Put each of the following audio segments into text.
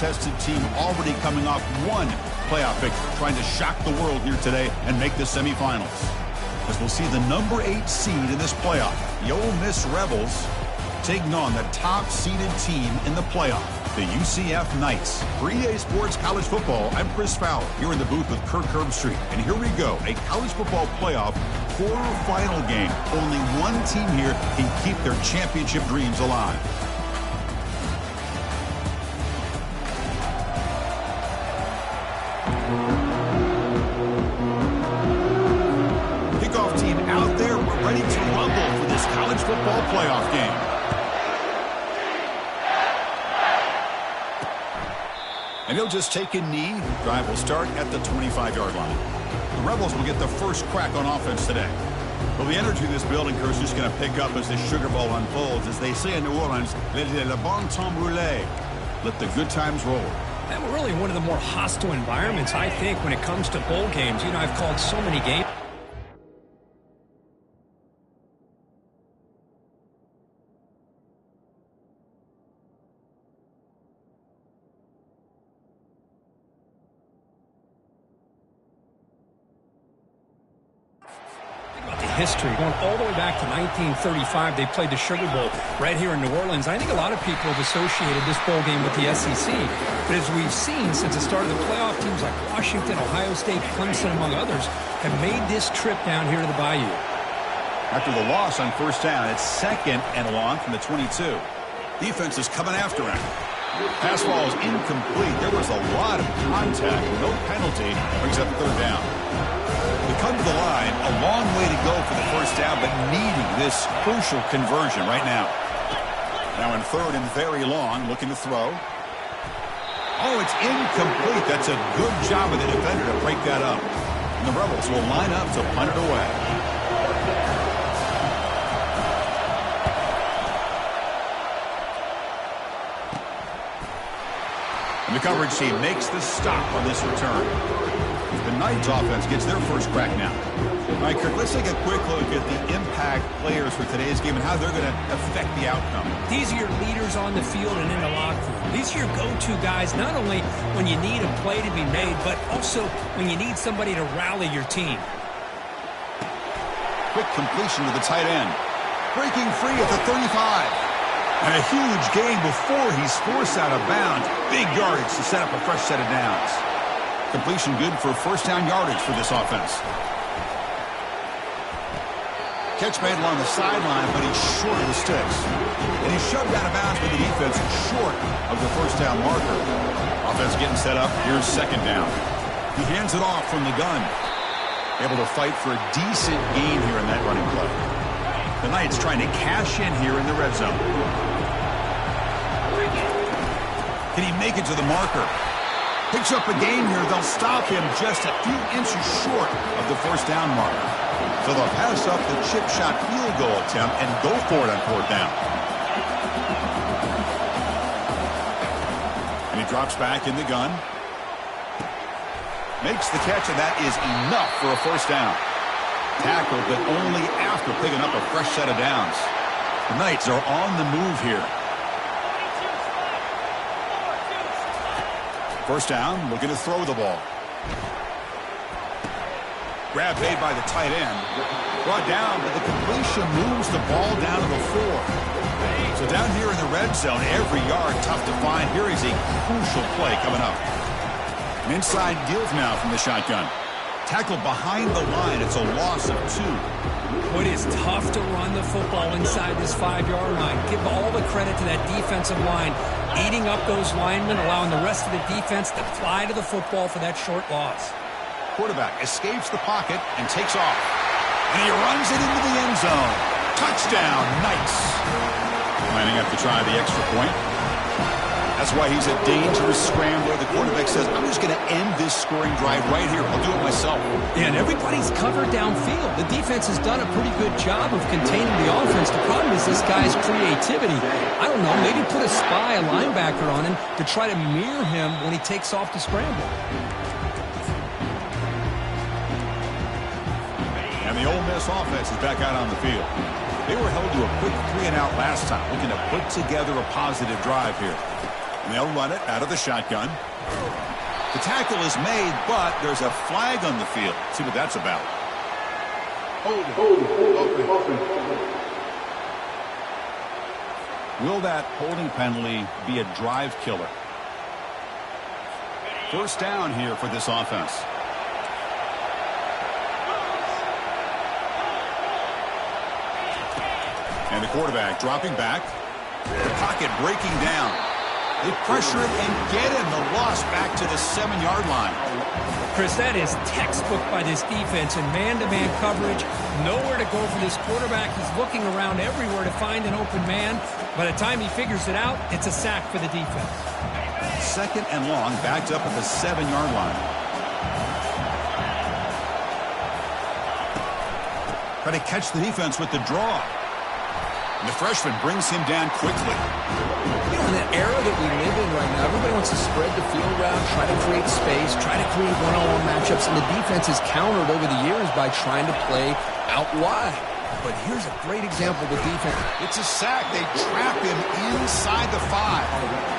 battle-tested team already coming off one playoff victory, trying to shock the world here today and make the semifinals. As we'll see the number 8 seed in this playoff, the Ole Miss Rebels, taking on the top-seeded team in the playoff, the UCF Knights. For EA Sports College Football, I'm Chris Fowler, here in the booth with Kirk Herbstreit. And here we go, a college football playoff quarterfinal game. Only one team here can keep their championship dreams alive. Kickoff team out there. We're ready to rumble for this college football playoff game. And he'll just take a knee. Drive will start at the 25-yard line. The Rebels will get the first crack on offense today. Well, the energy of this building, Coach, is going to pick up as this Sugar Bowl unfolds. As they say in New Orleans, le bon temps roulé. Let the good times roll. And we're really one of the more hostile environments, I think, when it comes to bowl games. You know, I've called so many games. History going all the way back to 1935. They played the Sugar Bowl right here in New Orleans. I think a lot of people have associated this bowl game with the SEC, but as we've seen since the start of the playoff, teams like Washington, Ohio State, Clemson, among others, have made this trip down here to the Bayou. After the loss on first down, it's 2nd and long from the 22. Defense is coming after him. Pass ball is incomplete. There was a lot of contact. No penalty. Brings up 3rd down. They come to the line, a long way to go for the first down, but needing this crucial conversion right now. Now in 3rd and very long, looking to throw. Oh, it's incomplete. That's a good job of the defender to break that up. And the Rebels will line up to punt it away. And the coverage team makes the stop on this return. The Knights offense gets their first crack now. All right, Kirk, let's take a quick look at the impact players for today's game and how they're going to affect the outcome. These are your leaders on the field and in the locker room. These are your go-to guys, not only when you need a play to be made, but also when you need somebody to rally your team. Quick completion to the tight end. Breaking free at the 35. And a huge gain before he's forced out of bounds. Big yardage to set up a fresh set of downs. Completion good for first down yardage for this offense. Catch made along the sideline, but he's short of the sticks. And he's shoved out of bounds by the defense short of the first down marker. Offense getting set up. Here's 2nd down. He hands it off from the gun. Able to fight for a decent gain here in that running play. The Knights trying to cash in here in the red zone. Can he make it to the marker? Picks up a gain here. They'll stop him just a few inches short of the first down marker. So they'll pass up the chip shot field goal attempt and go for it on 4th down. And he drops back in the gun. Makes the catch, and that is enough for a first down. Tackled, but only after picking up a fresh set of downs. The Knights are on the move here. First down, looking to throw the ball. Grab made by the tight end. Brought down, but the completion moves the ball down to the 4. So down here in the red zone, every yard tough to find. Here is a crucial play coming up. An inside give now from the shotgun. Tackled behind the line. It's a loss of 2. It is tough to run the football inside this 5-yard line. Give all the credit to that defensive line, eating up those linemen, allowing the rest of the defense to fly to the football for that short loss. Quarterback escapes the pocket and takes off. And he runs it into the end zone. Touchdown, Knights. Lining up to try the extra point. That's why he's a dangerous scrambler. The quarterback says, I'm just going to end this scoring drive right here. I'll do it myself. And everybody's covered downfield. The defense has done a pretty good job of containing the offense. The problem is this guy's creativity. I don't know, maybe put a spy, a linebacker on him to try to mirror him when he takes off to scramble. And the Ole Miss offense is back out on the field. They were held to a quick 3-and-out last time, looking to put together a positive drive here. And they'll run it out of the shotgun. The tackle is made, but there's a flag on the field. See what that's about. Will that holding penalty be a drive killer? First down here for this offense. And the quarterback dropping back. The pocket breaking down. They pressure it and get him. The loss back to the 7-yard line. Chris, that is textbook by this defense in man-to-man coverage. Nowhere to go for this quarterback. He's looking around everywhere to find an open man. By the time he figures it out, it's a sack for the defense. Second and long, backed up at the 7-yard line. Try to catch the defense with the draw. And the freshman brings him down quickly. You know, in that era that we live in right now, everybody wants to spread the field around, try to create space, try to create one-on-one matchups, and the defense has countered over the years by trying to play out wide. But here's a great example of the defense. It's a sack. They trap him inside the 5.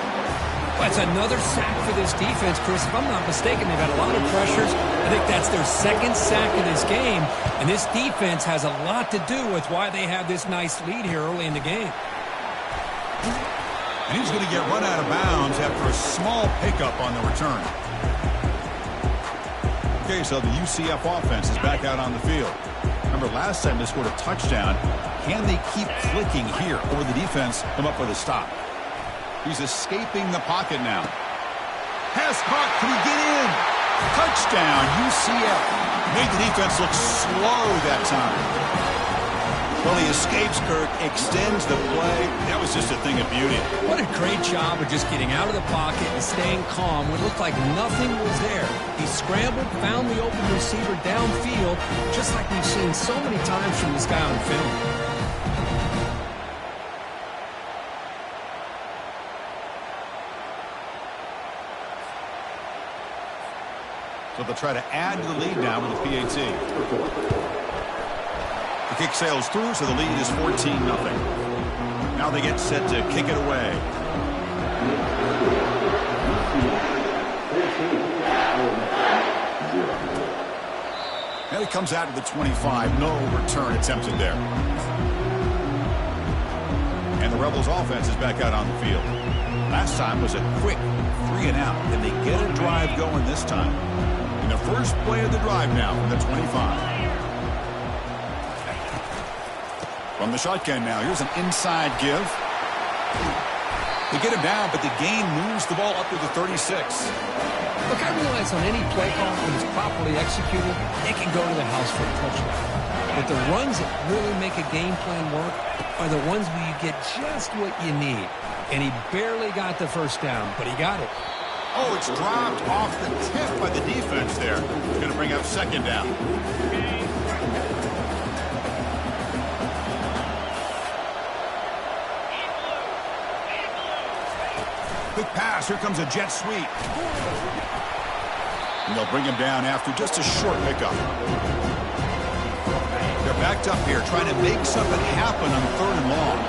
That's another sack for this defense, Chris. If I'm not mistaken, they've had a lot of pressures. I think that's their second sack of this game. And this defense has a lot to do with why they have this nice lead here early in the game. And he's going to get run out of bounds after a small pickup on the return. Okay, so the UCF offense is back out on the field. Remember, last time they scored a touchdown. Can they keep clicking here, or the defense come up with a stop? He's escaping the pocket now. Pass caught. Can he get in? Touchdown, UCF. Made the defense look slow that time. Well, he escapes, Kirk, extends the play. That was just a thing of beauty. What a great job of just getting out of the pocket and staying calm when it looked like nothing was there. He scrambled, found the open receiver downfield, just like we've seen so many times from this guy on film. So they'll try to add to the lead now with a PAT. The kick sails through, so the lead is 14-0. Now they get set to kick it away. And it comes out to the 25. No return attempted there. And the Rebels offense is back out on the field. Last time was a quick 3-and-out. Can they get a drive going this time? In the first play of the drive now from the 25. From the shotgun now, here's an inside give. They get him down, but the gain moves the ball up to the 36. Look, I realize on any play call, when it's properly executed, it can go to the house for a touchdown. But the runs that really make a game plan work are the ones where you get just what you need. And he barely got the first down, but he got it. Oh, it's dropped off the tip by the defense there. Going to bring up second down. Quick pass. Here comes a jet sweep. And they'll bring him down after just a short pickup. They're backed up here trying to make something happen on 3rd and long.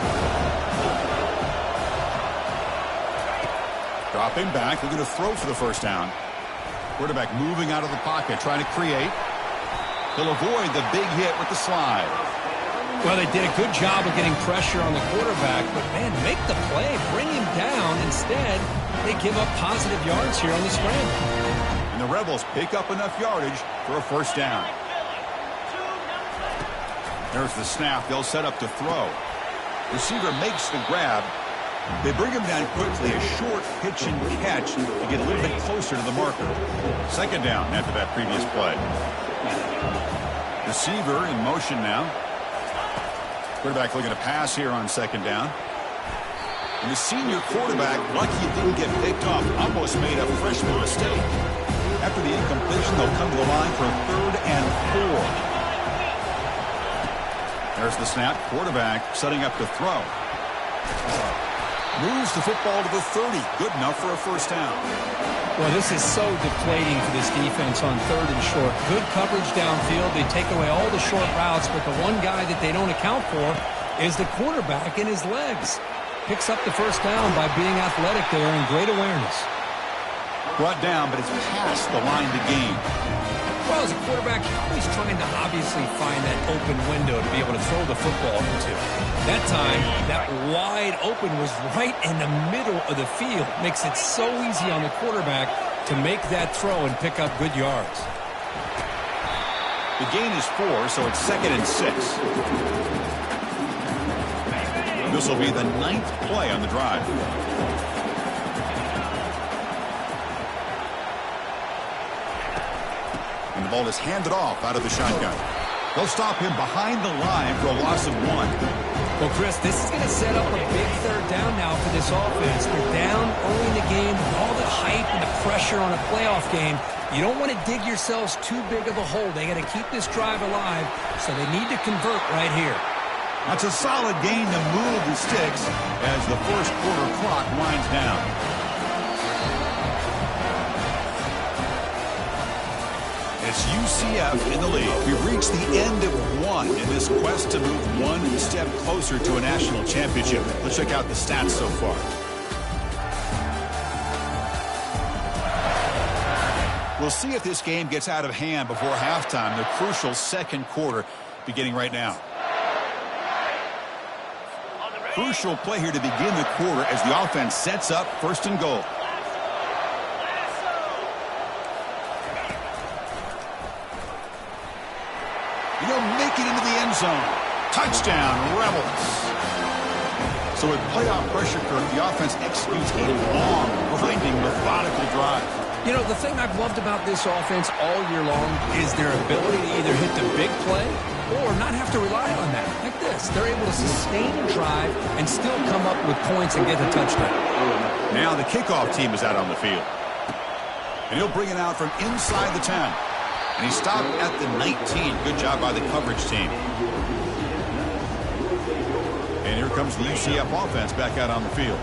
Dropping back, they're going to throw for the first down. Quarterback moving out of the pocket, trying to create. He'll avoid the big hit with the slide. Well, they did a good job of getting pressure on the quarterback, but, man, make the play, bring him down. Instead, they give up positive yards here on the scramble. And the Rebels pick up enough yardage for a first down. There's the snap. They'll set up to throw. Receiver makes the grab. They bring him down quickly, a short pitch and catch to get a little bit closer to the marker. Second down after that previous play. Receiver in motion now. Quarterback looking to pass here on second down. And the senior quarterback, lucky he didn't get picked off, almost made a freshman mistake. After the incompletion, they'll come to the line for a 3rd and 4. There's the snap. Quarterback setting up to throw. Moves the football to the 30. Good enough for a first down. Well, this is so deflating for this defense on 3rd and short. Good coverage downfield. They take away all the short routes, but the one guy that they don't account for is the quarterback and his legs. Picks up the first down by being athletic there and great awareness. Brought down, but it's past the line to gain. Well, as a quarterback, you're always trying to obviously find that open window to be able to throw the football into. That time, that wide open was right in the middle of the field. Makes it so easy on the quarterback to make that throw and pick up good yards. The gain is 4, so it's 2nd and 6. This will be the 9th play on the drive. And the ball is handed off out of the shotgun. They'll stop him behind the line for a loss of 1. Well, Chris, this is going to set up a big third down now for this offense. They're down early in the game with all the hype and the pressure on a playoff game. You don't want to dig yourselves too big of a hole. They got to keep this drive alive, so they need to convert right here. That's a solid gain to move the sticks as the first quarter clock winds down. It's UCF in the lead. We've reached the end of 1 in this quest to move 1 step closer to a national championship. Let's check out the stats so far. We'll see if this game gets out of hand before halftime, the crucial second quarter beginning right now. Crucial play here to begin the quarter as the offense sets up 1st and goal. He'll make it into the end zone. Touchdown, Rebels. So with playoff pressure curve, the offense executes a long, grinding, methodical drive. You know, the thing I've loved about this offense all year long is their ability to either hit the big play or not have to rely on that. Like this, they're able to sustain a drive and still come up with points and get a touchdown. Now the kickoff team is out on the field. And he'll bring it out from inside the 10. And he stopped at the 19. Good job by the coverage team. And here comes the UCF offense back out on the field.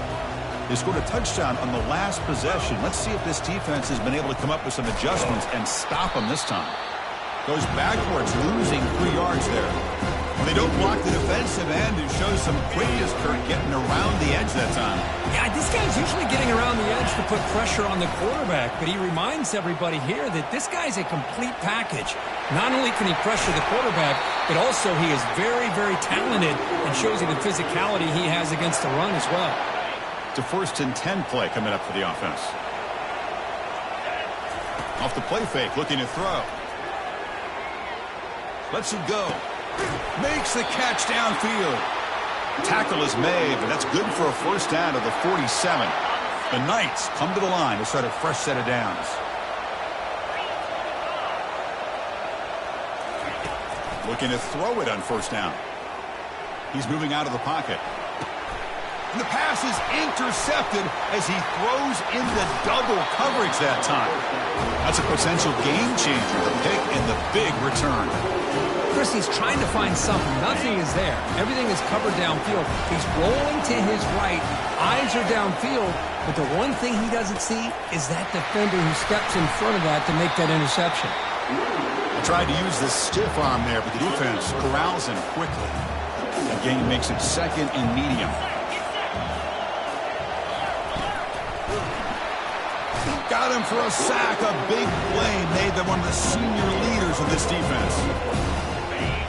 They scored a touchdown on the last possession. Let's see if this defense has been able to come up with some adjustments and stop them this time. Goes backwards, losing 3 yards there. When they don't block the defensive end, it shows some quickness, Kurt, getting around the edge that time. Yeah, this guy's usually getting around the edge to put pressure on the quarterback, but he reminds everybody here that this guy's a complete package. Not only can he pressure the quarterback, but also he is very, very talented and shows you the physicality he has against the run as well. It's a 1st and 10 play coming up for the offense. Off the play fake, looking to throw. Lets it go. Makes the catch downfield. Tackle is made, but that's good for a 1st down to the 47. The Knights come to the line to start a fresh set of downs. Looking to throw it on 1st down. He's moving out of the pocket. And the pass is intercepted as he throws in the double coverage that time. That's a potential game changer, the pick and the big return. Chris, he's trying to find something. Nothing is there. Everything is covered downfield. He's rolling to his right. Eyes are downfield. But the one thing he doesn't see is that defender who steps in front of that to make that interception. Tried to use the stiff arm there, but the defense corrals him quickly. The game makes it 2nd and medium. Got him for a sack. A big play made by one of the senior leaders of this defense.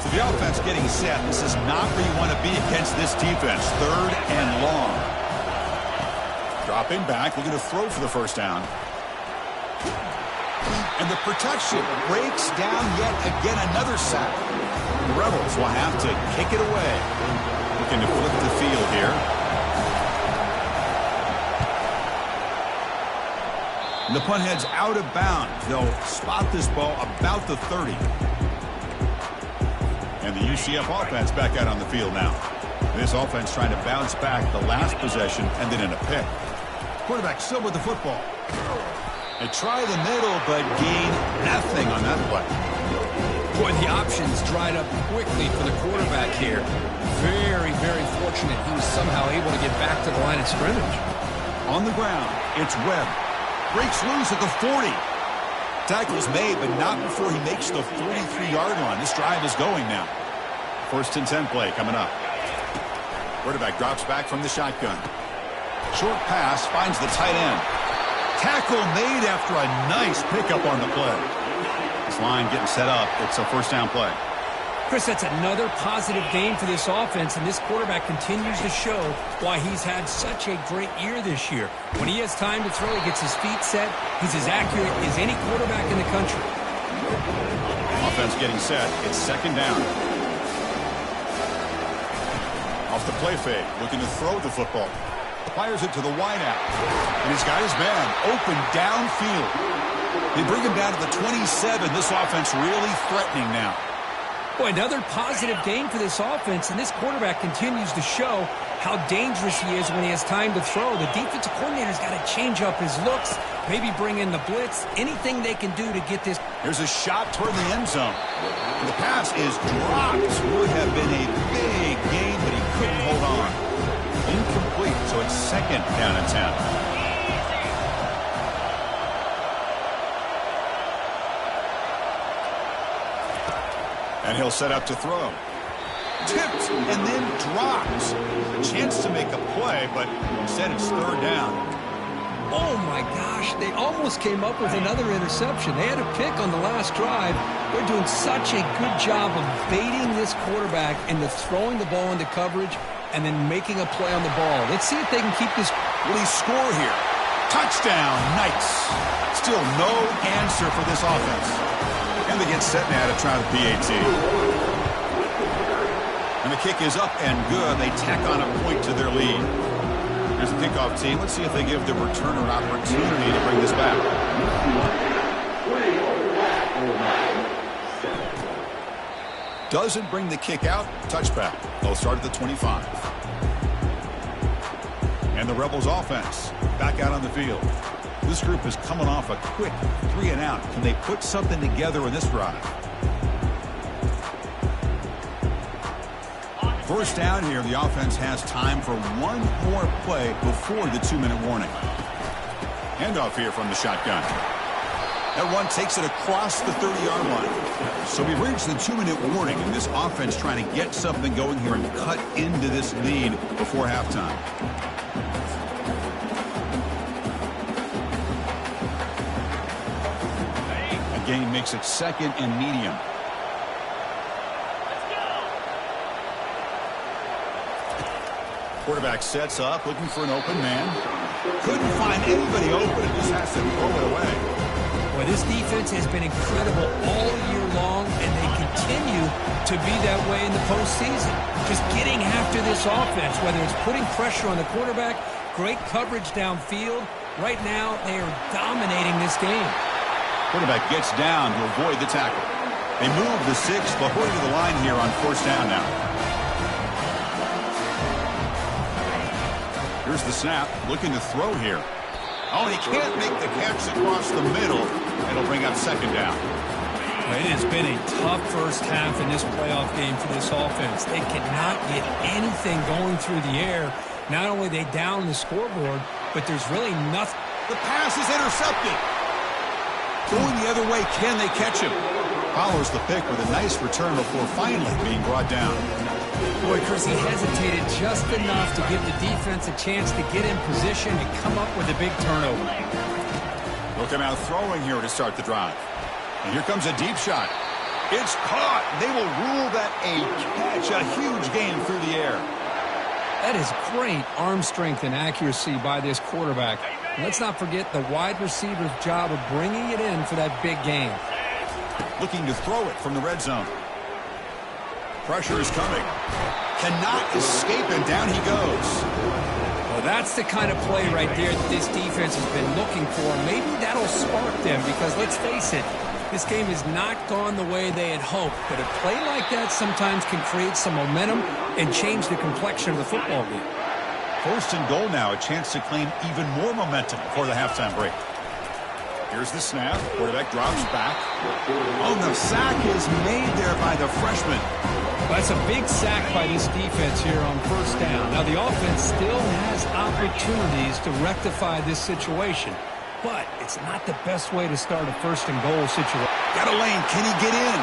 So the offense getting set. This is not where you want to be against this defense. 3rd and long. Dropping back, looking to throw for the 1st down. And the protection breaks down yet again. Another sack. The Rebels will have to kick it away. Looking to flip the field here. And the punt heads out of bounds. They'll spot this ball about the 30. And the UCF offense back out on the field now. This offense trying to bounce back the last possession and then in a pick. Quarterback still with the football. They try the middle, but gain nothing on that play. Boy, the options dried up quickly for the quarterback here. Very, very fortunate he was somehow able to get back to the line of scrimmage. On the ground, it's Webb. Breaks loose at the 40. Tackle's made, but not before he makes the 43-yard line. This drive is going now. 1st and 10 play coming up. Quarterback drops back from the shotgun. Short pass finds the tight end. Tackle made after a nice pickup on the play. This line getting set up. It's a first down play. Chris, that's another positive game for this offense, and this quarterback continues to show why he's had such a great year this year. When he has time to throw, he gets his feet set. He's as accurate as any quarterback in the country. Offense getting set. It's second down. Off the play fake, looking to throw the football. Fires it to the wideout. And he's got his man open downfield. They bring him down to the 27. This offense really threatening now. Boy, another positive game for this offense, and this quarterback continues to show how dangerous he is when he has time to throw. The defensive coordinator's got to change up his looks, maybe bring in the blitz, anything they can do to get this. Here's a shot toward the end zone. And the pass is dropped. Would have been a big gain, but he couldn't hold on. Incomplete, so it's second down and 10. And he'll set up to throw. Tipped and then drops. Chance to make a play, but instead it's third down. Oh, my gosh. They almost came up with another interception. They had a pick on the last drive. They're doing such a good job of baiting this quarterback into throwing the ball into coverage and then making a play on the ball. Let's see if they can keep this. Will he score here? Touchdown, Knights. Still no answer for this offense. And they get set now to try the PAT. And the kick is up and good. They tack on a point to their lead. Here's the kickoff team. Let's see if they give the returner opportunity to bring this back. Doesn't bring the kick out. Touchback. They'll start at the 25. And the Rebels offense back out on the field. This group is coming off a quick 3-and-out. Can they put something together in this drive? First down here, the offense has time for one more play before the 2-minute warning. Handoff here from the shotgun. That one takes it across the 30-yard line. So we've reached the 2-minute warning, and this offense trying to get something going here and cut into this lead before halftime. Gain makes it second and medium. Quarterback sets up, looking for an open man. Couldn't find anybody open and just has to throw it away. Well, this defense has been incredible all year long, and they continue to be that way in the postseason. Just getting after this offense, whether it's putting pressure on the quarterback, great coverage downfield. Right now, they are dominating this game. Quarterback gets down to avoid the tackle. They move the 6, but hurry to the line here on first down now. Here's the snap, looking to throw here. Oh, he can't make the catch across the middle. It'll bring up second down. It has been a tough first half in this playoff game for this offense. They cannot get anything going through the air. Not only are they down the scoreboard, but there's really nothing. The pass is intercepted. Going the other way, can they catch him? Follows the pick with a nice return before finally being brought down. Boy, Chris, he hesitated just enough to give the defense a chance to get in position and come up with a big turnover. They'll come out throwing here to start the drive. And here comes a deep shot. It's caught. They will rule that a catch, a huge gain through the air. That is great arm strength and accuracy by this quarterback. Let's not forget the wide receiver's job of bringing it in for that big game. Looking to throw it from the red zone. Pressure is coming. Cannot escape, and down he goes. Well, that's the kind of play right there that this defense has been looking for. Maybe that'll spark them because, let's face it, this game has not gone the way they had hoped. But a play like that sometimes can create some momentum and change the complexion of the football game. First and goal now, a chance to claim even more momentum before the halftime break. Here's the snap. Quarterback drops back. Oh, the sack is made there by the freshman. Well, that's a big sack by this defense here on first down. Now, the offense still has opportunities to rectify this situation, but it's not the best way to start a first and goal situation. Got a lane. Can he get in?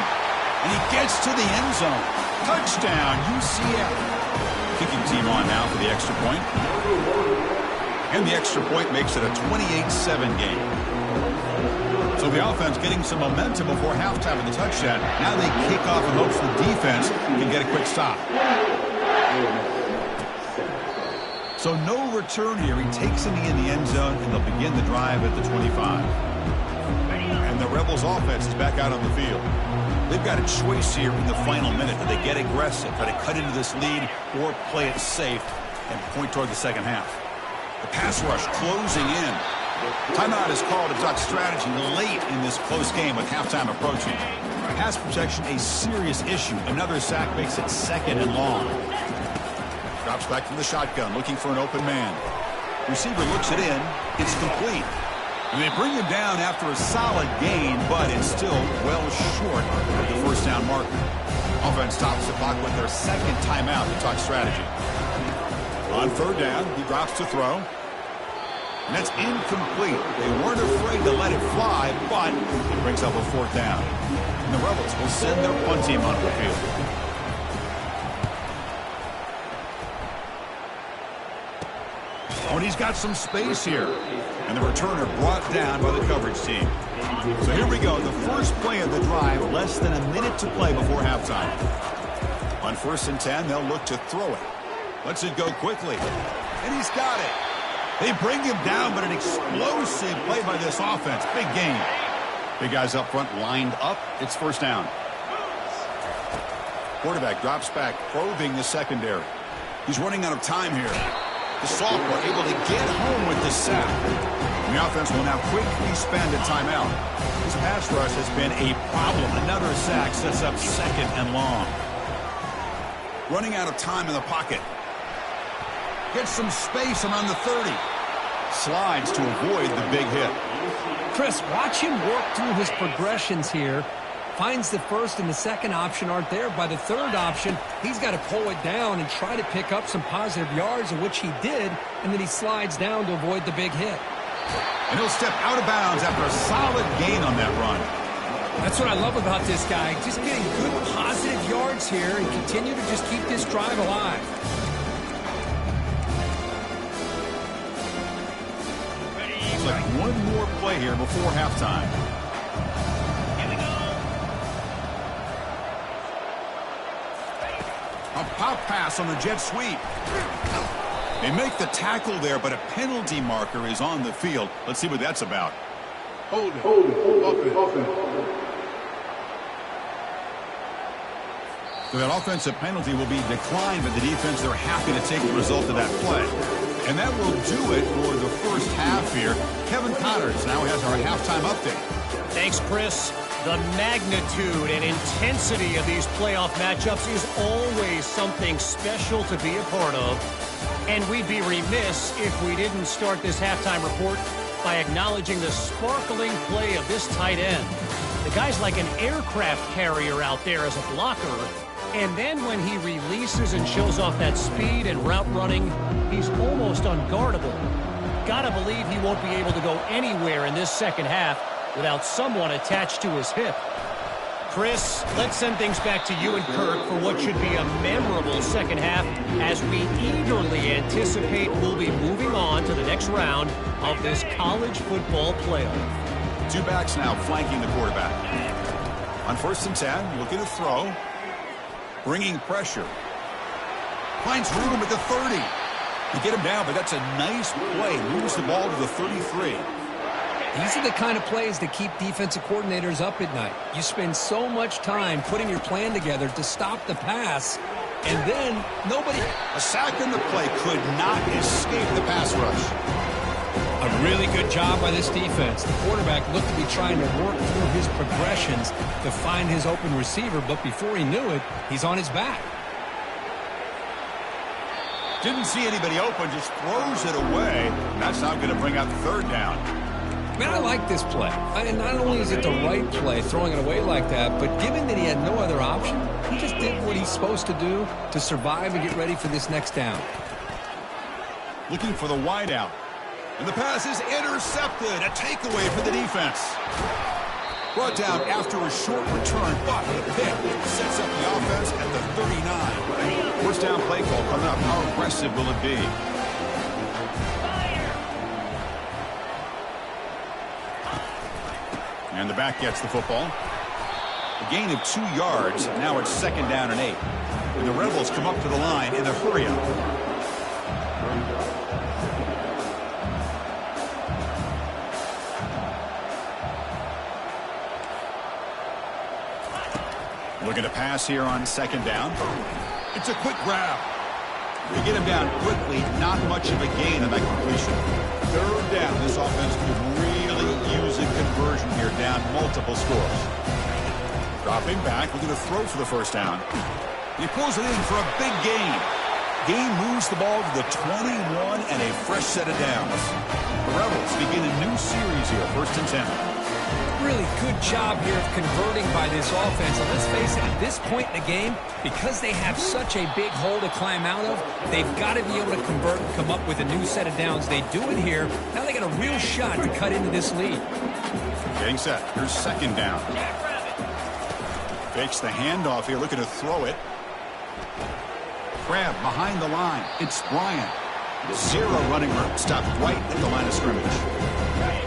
And he gets to the end zone. Touchdown, UCF. Kicking team on now for the extra point. And the extra point makes it a 28-7 game. So the offense getting some momentum before halftime in the touchdown. Now they kick off in hopes the defense can get a quick stop. So no return here. He takes it in the end zone, and they'll begin the drive at the 25. And the Rebels offense is back out on the field. They've got a choice here in the final minute. Do they get aggressive, try to cut into this lead, or play it safe and point toward the second half? The pass rush closing in. Timeout is called to talk strategy late in this close game with halftime approaching. Pass protection a serious issue. Another sack makes it 2nd and long. Drops back from the shotgun, looking for an open man. Receiver looks it in. It's complete. And they bring him down after a solid gain, but it's still well short of the first down marker. Offense stops the clock with their 2nd timeout to talk strategy. On 3rd down, he drops to throw. And that's incomplete. They weren't afraid to let it fly, but it brings up a 4th down. And the Rebels will send their punt team onto the field. Oh, and he's got some space here. And the returner brought down by the coverage team. So here we go. The first play of the drive, less than a minute to play before halftime. On 1st and 10, they'll look to throw it. Lets it go quickly. And he's got it. They bring him down, but an explosive play by this offense. Big gain. Big guys up front lined up. It's 1st down. Quarterback drops back, probing the secondary. He's running out of time here. The sophomore able to get home with the sack. And the offense will now quickly spend a timeout. This pass rush has been a problem. Another sack sets up 2nd and long. Running out of time in the pocket. Gets some space around the 30. Slides to avoid the big hit. Chris, watch him work through his progressions here. Finds the 1st and the 2nd option aren't there. By the 3rd option, he's got to pull it down and try to pick up some positive yards, of which he did, and then he slides down to avoid the big hit. And he'll step out of bounds after a solid gain on that run. That's what I love about this guy. Just getting good positive yards here and continue to just keep this drive alive. It's like one more play here before halftime. A pop pass on the jet sweep. They make the tackle there, but a penalty marker is on the field. Let's see what that's about. Hold it. So that offensive penalty will be declined by the defense. They're happy to take the result of that play. And that will do it for the first half here. Kevin Connors now has our halftime update. Thanks, Chris. The magnitude and intensity of these playoff matchups is always something special to be a part of. And we'd be remiss if we didn't start this halftime report by acknowledging the sparkling play of this tight end. The guy's like an aircraft carrier out there as a blocker. And then when he releases and shows off that speed and route running, he's almost unguardable. Gotta believe he won't be able to go anywhere in this second half without someone attached to his hip. Chris, let's send things back to you and Kirk for what should be a memorable second half as we eagerly anticipate we'll be moving on to the next round of this college football playoff. 2 backs now flanking the quarterback. On 1st and 10, looking to throw. Bringing pressure. Finds room at the 30. You get him down, but that's a nice play. Moves the ball to the 33. These are the kind of plays that keep defensive coordinators up at night. You spend so much time putting your plan together to stop the pass, and then nobody... A sack in the play could not escape the pass rush. A really good job by this defense. The quarterback looked to be trying to work through his progressions to find his open receiver, but before he knew it, he's on his back. Didn't see anybody open, just throws it away. That's not going to bring out the 3rd down. Man, I like this play. And not only is it the right play, throwing it away like that, but given that he had no other option, he just did what he's supposed to do to survive and get ready for this next down. Looking for the wideout. And the pass is intercepted. A takeaway for the defense. Brought down after a short return, but the pick sets up the offense at the 39. First down play call coming up. How aggressive will it be? And the back gets the football. A gain of 2 yards. Now it's 2nd down and 8. And the Rebels come up to the line in a hurry-up. Looking to pass here on 2nd down. It's a quick grab. They get him down quickly. Not much of a gain on that completion. 3rd down. This offense could really use a conversion here, down multiple scores. Dropping back, looking to throw for the 1st down. He pulls it in for a big gain. Gain moves the ball to the 21 and a fresh set of downs. The Rebels begin a new series here, 1st and 10. Really good job here of converting by this offense. And let's face it, at this point in the game, because they have such a big hole to climb out of, they've got to be able to convert and come up with a new set of downs. They do it here. Now they got a real shot to cut into this lead. Getting set. Here's 2nd down. Fakes the handoff here, looking to throw it. Grab behind the line. It's Bryant. 0 running room. Stopped right at the line of scrimmage.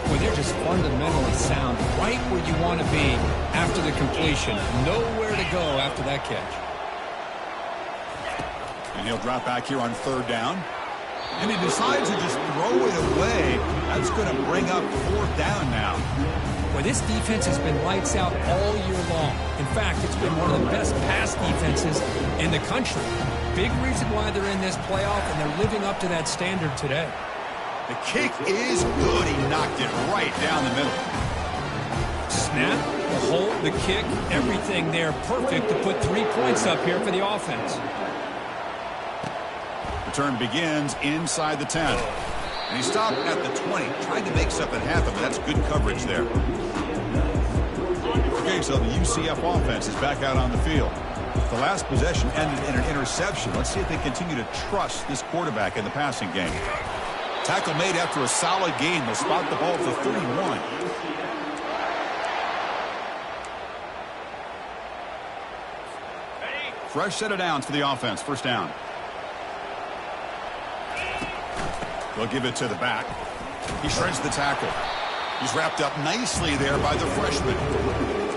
Well, they're just fundamentally sound, right where you want to be after the completion. Nowhere to go after that catch. And he'll drop back here on 3rd down. And he decides to just throw it away. That's going to bring up 4th down now. Well, this defense has been lights out all year long. In fact, it's been one of the best pass defenses in the country. Big reason why they're in this playoff, and they're living up to that standard today. The kick is good. He knocked it right down the middle. Snap, the hold, the kick, everything there perfect to put 3 points up here for the offense. Return begins inside the 10. And he stopped at the 20, trying to make something happen, but that's good coverage there. Okay, so the UCF offense is back out on the field. The last possession ended in an interception. Let's see if they continue to trust this quarterback in the passing game. Tackle made after a solid gain. They'll spot the ball at the 31. Fresh set of downs for the offense. 1st down. They'll give it to the back. He shreds the tackle. He's wrapped up nicely there by the freshman.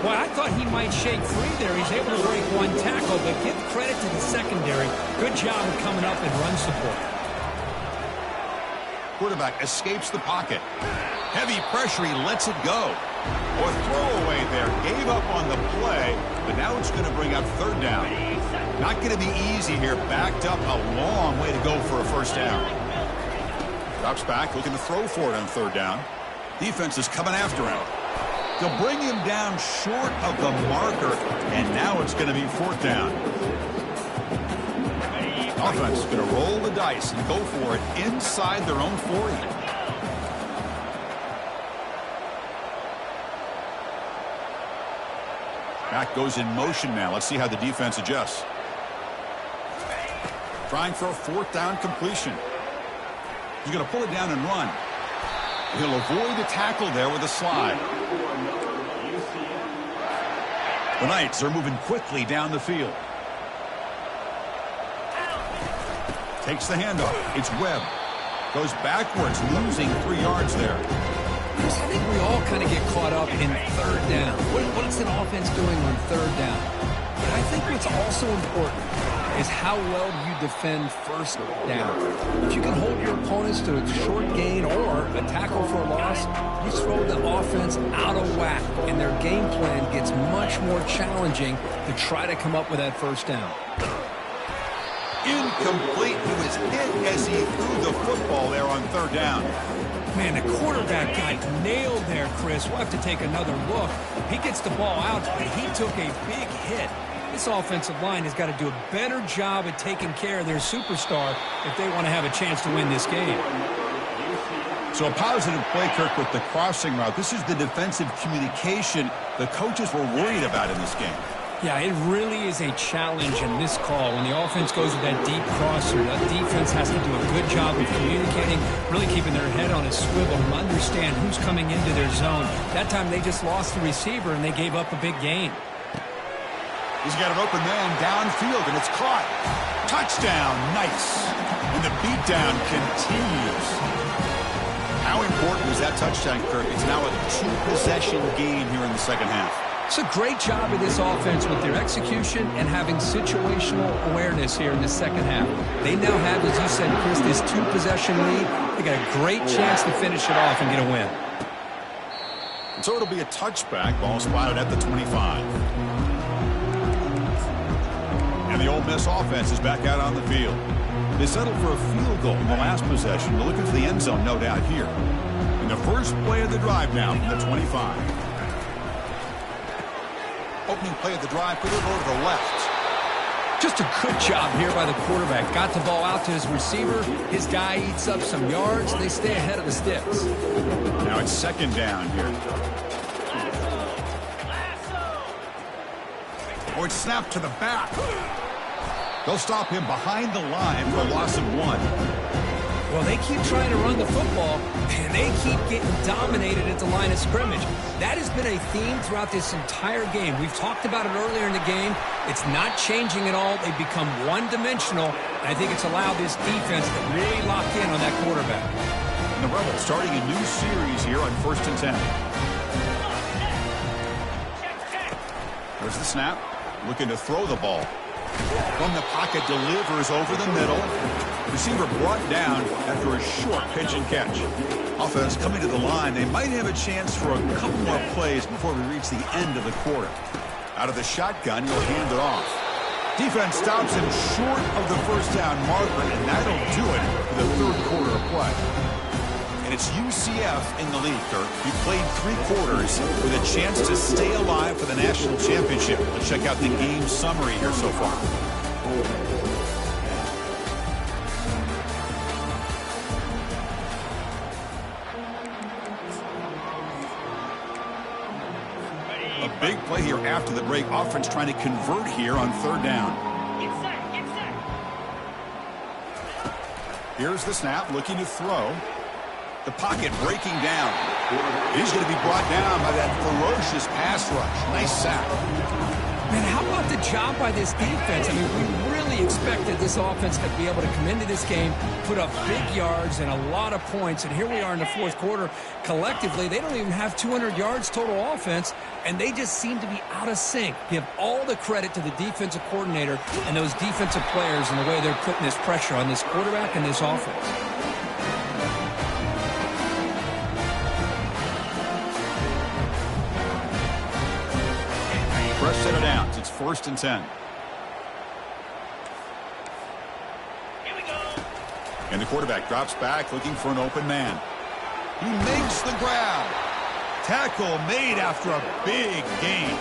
Well, I thought he might shake free there. He's able to break 1 tackle, but give credit to the secondary. Good job of coming up and run support. Quarterback escapes the pocket. Heavy pressure, he lets it go. Or throwaway there. Gave up on the play, but now it's going to bring up 3rd down. Not going to be easy here. Backed up a long way to go for a 1st down. Drops back, looking to throw for it on 3rd down. Defense is coming after him. They'll bring him down short of the marker, and now it's going to be 4th down. Offense is going to roll the dice and go for it inside their own 40. Back goes in motion now. Let's see how the defense adjusts. Trying for a 4th down completion. He's going to pull it down and run. He'll avoid the tackle there with a slide. The Knights are moving quickly down the field. Takes the handoff. It's Webb. Goes backwards, losing 3 yards there. Chris, I think we all kind of get caught up in 3rd down. What's an offense doing on 3rd down? But I think what's also important is how well you defend 1st down. If you can hold your opponents to a short gain or a tackle for a loss, you throw the offense out of whack, and their game plan gets much more challenging to try to come up with that 1st down. Incomplete. He was hit as he threw the football there on 3rd down. Man, the quarterback got nailed there, Chris. We'll have to take another look. He gets the ball out, but he took a big hit. This offensive line has got to do a better job at taking care of their superstar if they want to have a chance to win this game. So a positive play, Kirk, with the crossing route. This is the defensive communication the coaches were worried about in this game. Yeah, it really is a challenge in this call. When the offense goes with that deep crosser, the defense has to do a good job of communicating, really keeping their head on a swivel and understand who's coming into their zone. That time they just lost the receiver and they gave up a big gain. He's got an open man downfield, and it's caught. Touchdown, nice. And the beatdown continues. How important is that touchdown, Kirk? It's now a two-possession game here in the second half. It's a great job of this offense with their execution and having situational awareness here in the second half. They now have, as you said, Chris, this two-possession lead. They got a great chance to finish it off and get a win. And so it'll be a touchback. Ball spotted at the 25. And the Ole Miss offense is back out on the field. They settled for a field goal in the last possession. They're looking for the end zone, no doubt, here. In the first play of the drive now from the 25. Opening play of the drive, put it over to the left. Just a good job here by the quarterback. Got the ball out to his receiver. His guy eats up some yards. They stay ahead of the sticks. Now it's second down here. Oh, it's snapped to the back. They'll stop him behind the line for a loss of 1. Well, they keep trying to run the football, and they keep getting dominated at the line of scrimmage. That has been a theme throughout this entire game. We've talked about it earlier in the game. It's not changing at all. They've become one-dimensional, and I think it's allowed this defense to really lock in on that quarterback. And the Rebels starting a new series here on 1st and 10. There's the snap. Looking to throw the ball. From the pocket, delivers over the middle. Receiver brought down after a short pitch and catch. Offense coming to the line. They might have a chance for a couple more plays before we reach the end of the quarter. Out of the shotgun, he'll hand it off. Defense stops him short of the first down marker, and that'll do it for the third quarter of play. And it's UCF in the lead, Kirk. He played 3 quarters with a chance to stay alive for the national championship. Let's check out the game summary here so far. A big play here after the break. Offense trying to convert here on 3rd down. Here's the snap, looking to throw. The pocket breaking down. He's going to be brought down by that ferocious pass rush. Nice sack. Man, how about the job by this defense? I mean, we really expected this offense to be able to come into this game, put up big yards and a lot of points, and here we are in the fourth quarter. Collectively, they don't even have 200 yards total offense, and they just seem to be out of sync. Give all the credit to the defensive coordinator and those defensive players and the way they're putting this pressure on this quarterback and this offense. Press set it out. It's 1st and 10. And the quarterback drops back looking for an open man. He makes the grab. Tackle made after a big gain.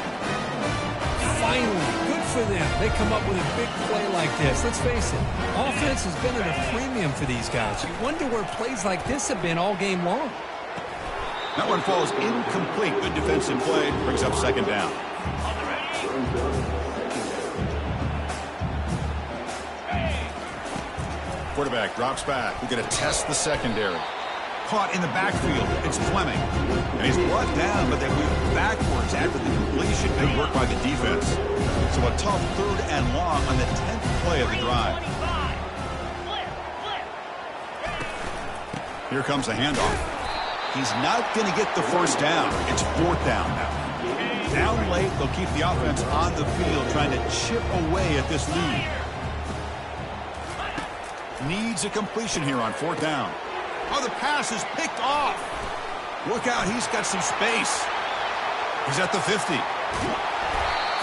Finally, good for them. They come up with a big play like this. Let's face it, offense has been at a premium for these guys. You wonder where plays like this have been all game long. That one falls incomplete. Good defensive play. Brings up 2nd down. Quarterback drops back. We're going to test the secondary. Caught in the backfield. It's Fleming. And he's brought down, but they move backwards after the completion. Good work by the defense. So a tough 3rd and long on the 10th play of the drive. Here comes the handoff. He's not going to get the first down. It's 4th down now. Down late, they'll keep the offense on the field trying to chip away at this lead. Needs a completion here on 4th down. Oh, the pass is picked off. Look out, he's got some space. He's at the 50.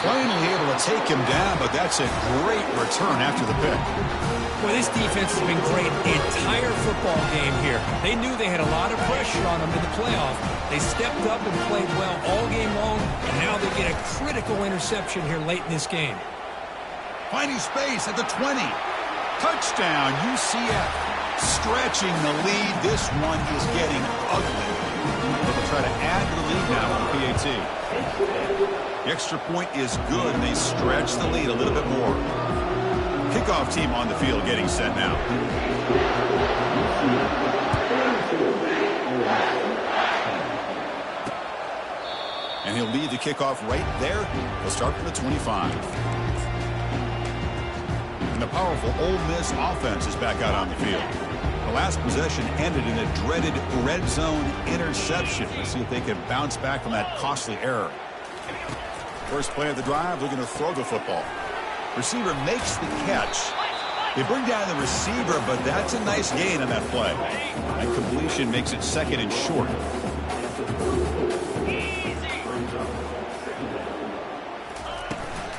Finally able to take him down, but that's a great return after the pick. Well, this defense has been great the entire football game here. They knew they had a lot of pressure on them in the playoff. They stepped up and played well all game long, and now they get a critical interception here late in this game. Finding space at the 20. Touchdown, UCF. Stretching the lead. This one is getting ugly. They'll try to add to the lead now with the PAT. The extra point is good, and they stretch the lead a little bit more. Kickoff team on the field getting set now. And he'll lead the kickoff right there. He'll start from the 25. And the powerful Ole Miss offense is back out on the field. The last possession ended in a dreaded red zone interception. Let's see if they can bounce back from that costly error. First play of the drive, they're going to throw the football. Receiver makes the catch. They bring down the receiver, but that's a nice gain on that play. And completion makes it second and short.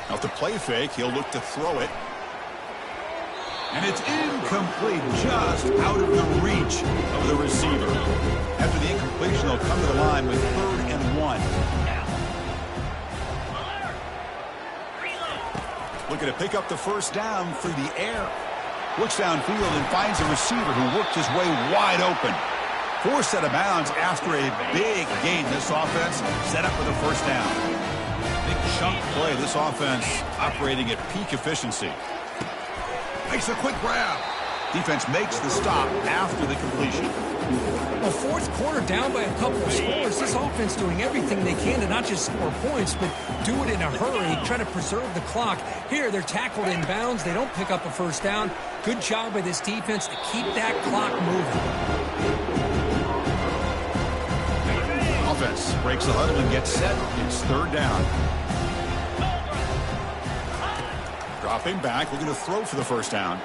Now to play fake, he'll look to throw it. And it's incomplete, just out of the reach of the receiver. After the incompletion, they'll come to the line with 3rd and 1. Looking to pick up the first down through the air. Looks downfield and finds a receiver who worked his way wide open. Forced out of bounds after a big gain. This offense set up for the first down. Big chunk play. This offense operating at peak efficiency. Makes a quick grab. Defense makes the stop after the completion. Well, fourth quarter down by a couple of scores. This offense doing everything they can to not just score points, but do it in a hurry, try to preserve the clock. Here, they're tackled in bounds. They don't pick up a first down. Good job by this defense to keep that clock moving. Offense breaks the huddle and gets set. It's 3rd down. Dropping back, looking to throw for the first down.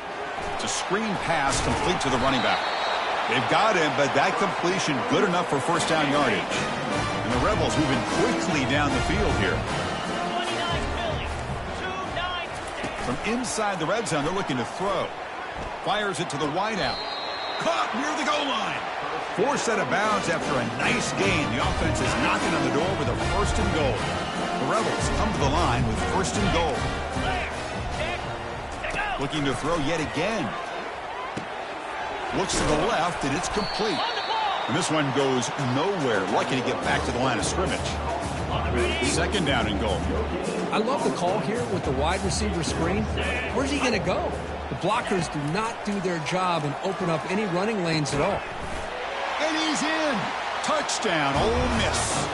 It's a screen pass complete to the running back. They've got him, but that completion good enough for first down yardage. And the Rebels moving quickly down the field here. From inside the red zone, they're looking to throw. Fires it to the wideout. Caught near the goal line. Forced out of bounds after a nice gain. The offense is knocking on the door with a 1st and goal. The Rebels come to the line with 1st and goal. Looking to throw yet again. Looks to the left, and it's complete. And this one goes nowhere. Lucky to get back to the line of scrimmage. 2nd down and goal. I love the call here with the wide receiver screen. Where's he going to go? The blockers do not do their job and open up any running lanes at all. And he's in. Touchdown, Ole Miss.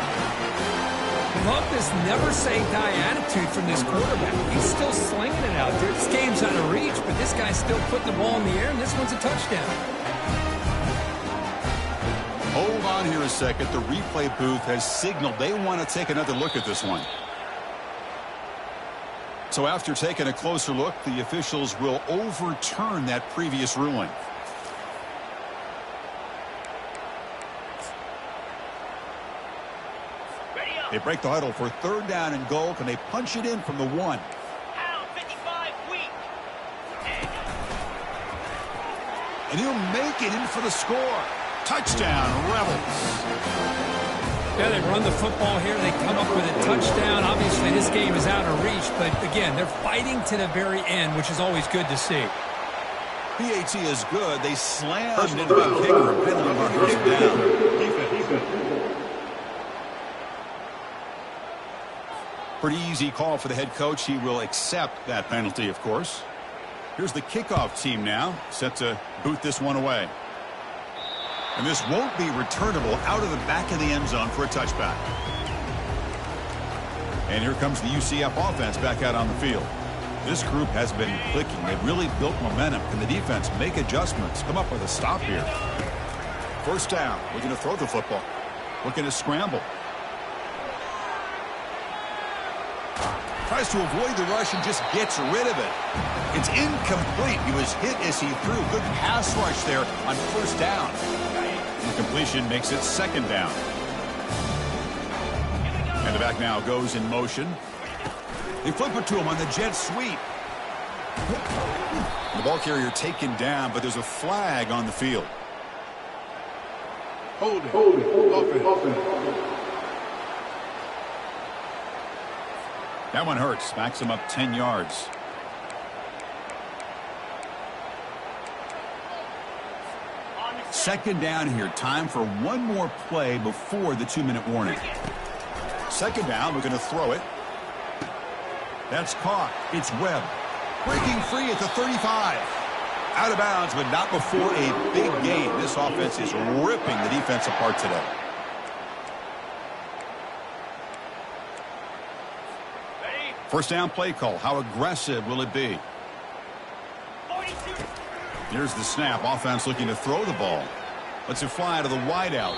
Love this never-say-die attitude from this quarterback. He's still slinging it out there. This game's out of reach, but this guy's still putting the ball in the air, and this one's a touchdown. Hold on here a second. The replay booth has signaled they want to take another look at this one. So after taking a closer look, the officials will overturn that previous ruling. They break the huddle for 3rd down and goal. Can they punch it in from the 1? And he'll make it in for the score. Touchdown, Rebels. Yeah, they run the football here. They come up with a touchdown. Obviously, this game is out of reach, but again, they're fighting to the very end, which is always good to see. PAT is good. They slammed into the kicker and penalty markers down. Pretty easy call for the head coach. He will accept that penalty, of course. Here's the kickoff team now, set to boot this one away. And this won't be returnable out of the back of the end zone for a touchback. And here comes the UCF offense back out on the field. This group has been clicking. They've really built momentum. Can the defense make adjustments? Come up with a stop here. First down. Looking to throw the football. Looking to scramble. Tries to avoid the rush and just gets rid of it. It's incomplete. He was hit as he threw. Good pass rush there on first down. The completion makes it 2nd down. And the back now goes in motion. They flip it to him on the jet sweep. The ball carrier taken down, but there's a flag on the field. Hold it. Offense. That one hurts. Backs him up 10 yards. Second down here. Time for one more play before the 2-minute warning. Second down. We're going to throw it. That's caught. It's Webb. Breaking free at the 35. Out of bounds, but not before a big gain. This offense is ripping the defense apart today. First down play call. How aggressive will it be? Here's the snap. Offense looking to throw the ball. Lets it fly to the wideout.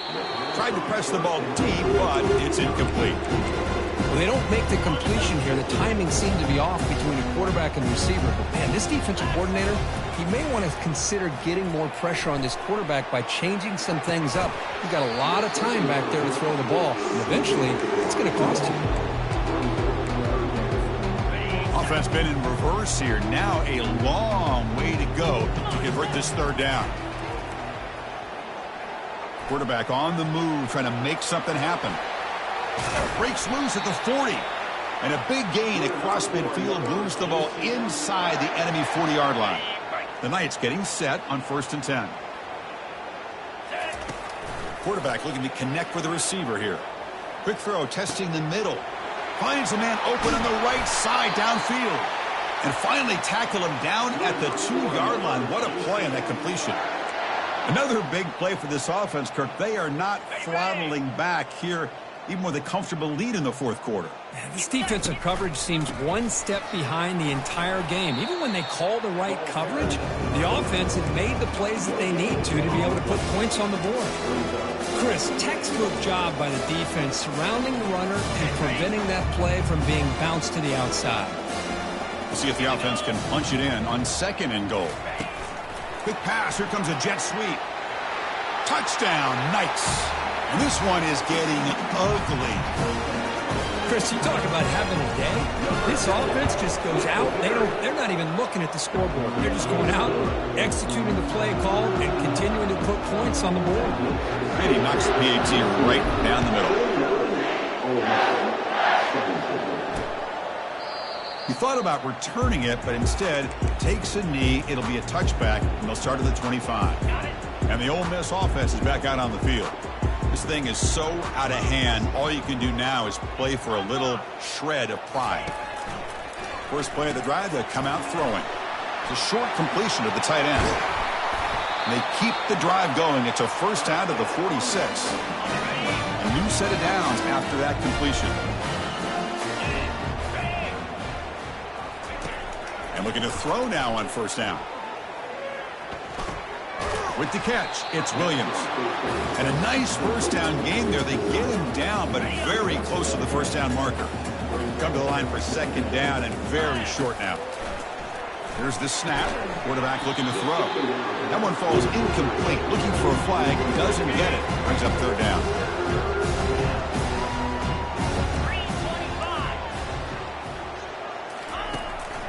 Tried to press the ball deep, but it's incomplete. Well, they don't make the completion here. The timing seemed to be off between the quarterback and the receiver. But, man, this defensive coordinator, he may want to consider getting more pressure on this quarterback by changing some things up. He got a lot of time back there to throw the ball. And eventually, it's going to cost him. Offense been in reverse here. Now a long way to go to convert this third down. Quarterback on the move, trying to make something happen. Breaks loose at the 40. And a big gain across midfield moves the ball inside the enemy 40-yard line. The Knights getting set on 1st and 10. Quarterback looking to connect with the receiver here. Quick throw, testing the middle. Finds a man open on the right side downfield. And finally tackle him down at the 2-yard line. What a play on that completion. Another big play for this offense, Kirk. They are not throttling back here, even with a comfortable lead in the fourth quarter. Man, this defensive coverage seems one step behind the entire game. Even when they call the right coverage, the offense has made the plays that they need to be able to put points on the board. Chris, textbook job by the defense surrounding the runner and preventing that play from being bounced to the outside. We'll see if the offense can punch it in on 2nd and goal. Quick pass. Here comes a jet sweep. Touchdown, Knights. And this one is getting ugly. Chris, you talk about having a day. This offense just goes out. They're not even looking at the scoreboard. They're just going out, executing the play call, and continuing to put points on the board. And he knocks the PAT right down the middle. He thought about returning it, but instead takes a knee. It'll be a touchback, and they'll start at the 25. And the Ole Miss offense is back out on the field. This thing is so out of hand, all you can do now is play for a little shred of pride. First play of the drive, they come out throwing. It's a short completion to the tight end. And they keep the drive going. It's a first down to the 46. A new set of downs after that completion. And looking to throw now on first down. With the catch, it's Williams. And a nice first down gain there. They get him down, but very close to the first down marker. Come to the line for 2nd down and very short now. Here's the snap. Quarterback looking to throw. That one falls incomplete. Looking for a flag. Doesn't get it. Brings up 3rd down.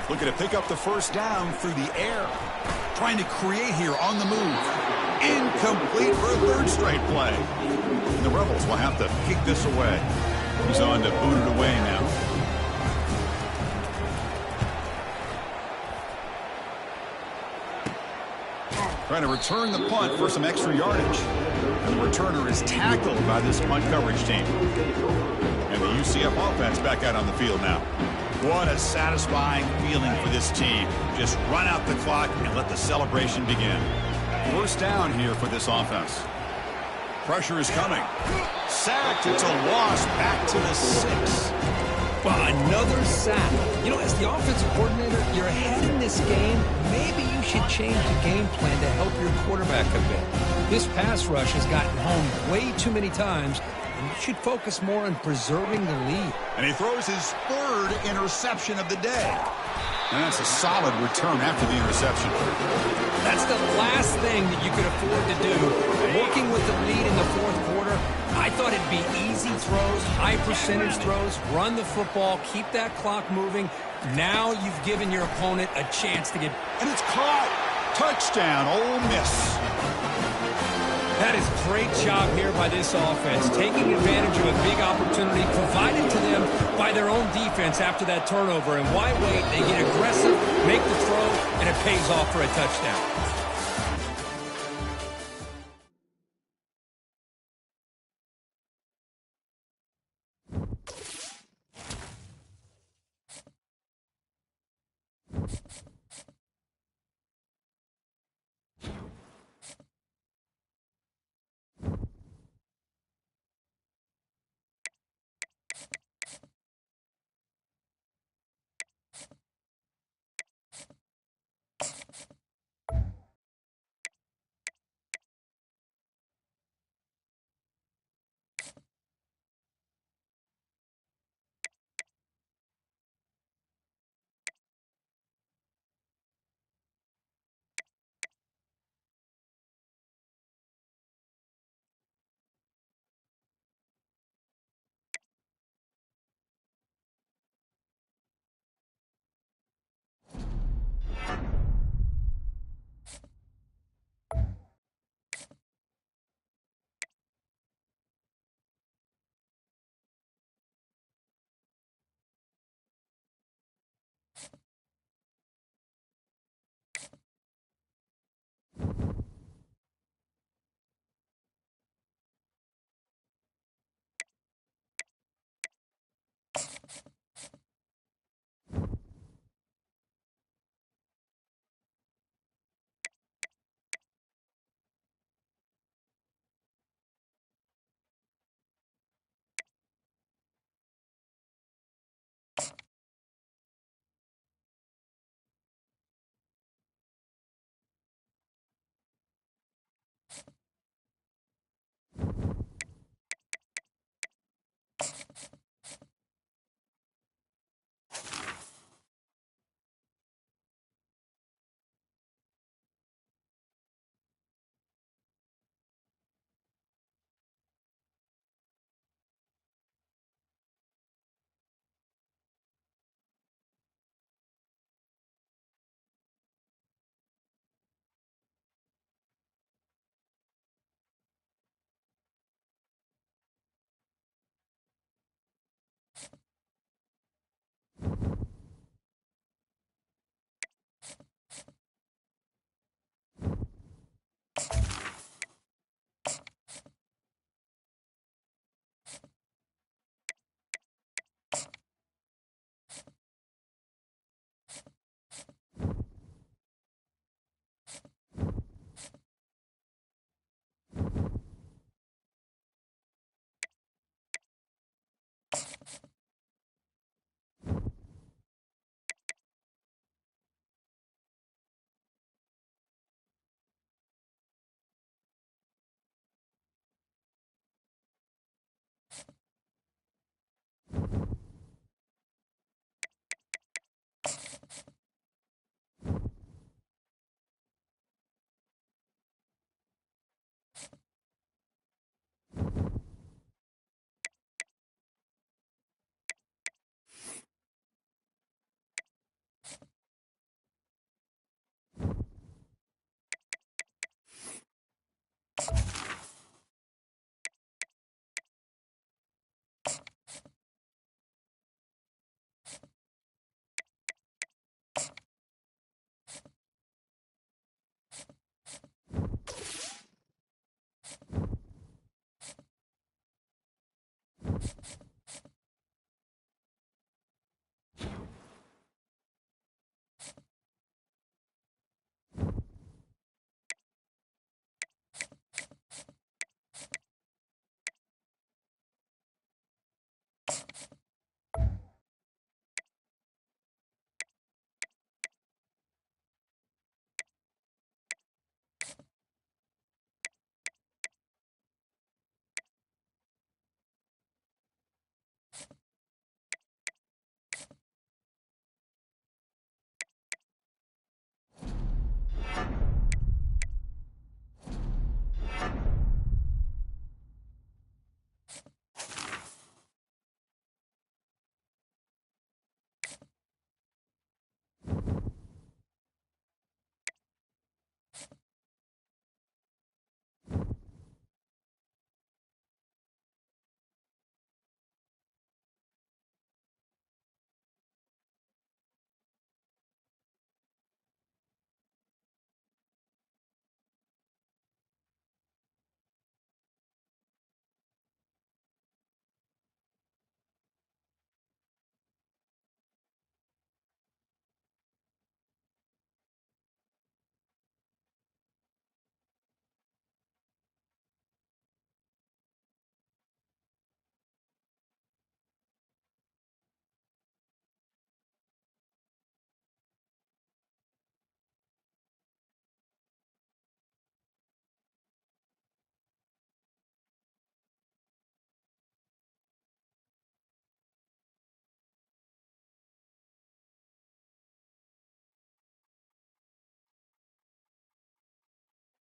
Looking to pick up the first down through the air. Trying to create here on the move. Incomplete for a 3rd straight play. And the Rebels will have to kick this away. He's on to boot it away now. Trying to return the punt for some extra yardage. And the returner is tackled by this punt coverage team. And the UCF offense back out on the field now. What a satisfying feeling for this team. Just run out the clock and let the celebration begin. First down here for this offense. Pressure is coming. Sacked. It's a loss back to the 6. Well, another sack. You know, as the offensive coordinator, you're ahead in this game. Maybe you should change the game plan to help your quarterback a bit. This pass rush has gotten home way too many times. You should focus more on preserving the lead. And he throws his 3rd interception of the day. And that's a solid return after the interception. That's the last thing that you could afford to do. Working with the lead in the fourth quarter, I thought it'd be easy throws, high percentage throws, run the football, keep that clock moving. Now you've given your opponent a chance to get... And it's caught. Touchdown, Ole Miss. That is great job here by this offense, taking advantage of a big opportunity provided to them by their own defense after that turnover. And why wait? They get aggressive, make the throw, and it pays off for a touchdown.